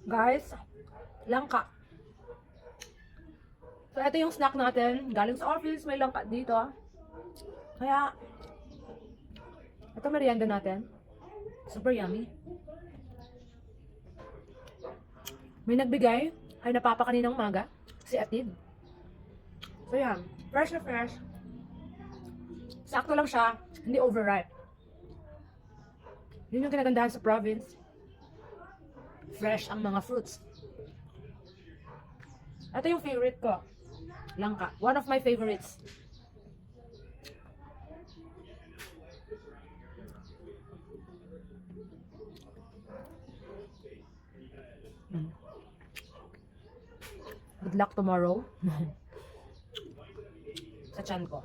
Guys, langka. So, ito yung snack natin. Galing sa office, may langka dito. Kaya, ito merienda natin. Super yummy. May nagbigay, ay napapa kaninang umaga, si Atid. So yan, fresh na fresh. Sakto lang siya, hindi overripe. Yun yung kinagandahan sa province. Fresh ang mga fruits. Ito yung favorite ko. Langka. One of my favorites. Good luck tomorrow. Sa tiyan ko.